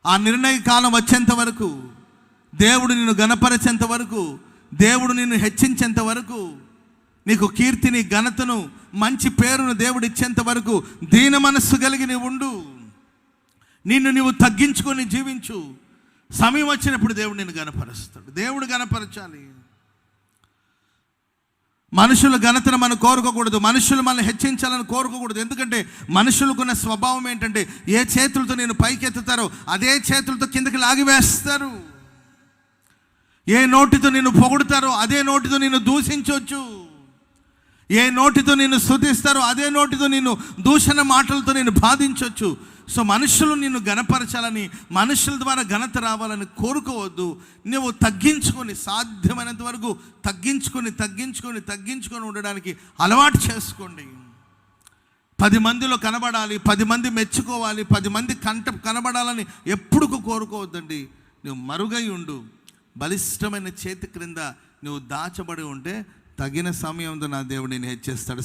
ఆ నిర్ణయ కాలం వచ్చేంత వరకు, దేవుడు నిన్ను గణపరిచేంత వరకు, దేవుడు నిన్ను హెచ్చించేంత వరకు, నీకు కీర్తిని, ఘనతను, మంచి పేరును దేవుడు ఇచ్చేంత వరకు దీన మనస్సు కలిగి నీవు ఉండు. నిన్ను నీవు తగ్గించుకొని జీవించు. సమయం వచ్చినప్పుడు దేవుడు నిన్ను గణపరుస్తాడు. దేవుడు గణపరచాలి. మనుషుల ఘనతను మనం కోరుకోకూడదు. మనుషులు మనల్ని హెచ్చించాలని కోరుకోకూడదు. ఎందుకంటే మనుషులకున్న స్వభావం ఏంటంటే, ఏ చేతులతో నేను పైకెత్తుతారో అదే చేతులతో కిందకి లాగివేస్తారు. ఏ నోటితో నిన్ను పొగుడుతారో అదే నోటితో నిన్ను దూషించవచ్చు. ఏ నోటితో నిన్ను స్తుతిస్తారో అదే నోటితో నిన్ను దూషణ మాటలతో నిన్ను బాధించవచ్చు. సో మనుషులు నిన్ను ఘనపరచాలని, మనుషుల ద్వారా ఘనత రావాలని కోరుకోవద్దు. నువ్వు తగ్గించుకొని, సాధ్యమైనంత వరకు తగ్గించుకొని ఉండడానికి అలవాటు చేసుకోండి. 10 మందిలో కనబడాలి, 10 మంది మెచ్చుకోవాలి, 10 మంది కనబడాలని ఎప్పుడు కోరుకోవద్దండి. నువ్వు మరుగై ఉండు. బలిష్టమైన చేతి క్రింద నువ్వు దాచబడి ఉంటే తగిన సమయంలో నా దేవుడు నేను హెచ్చిస్తాడు.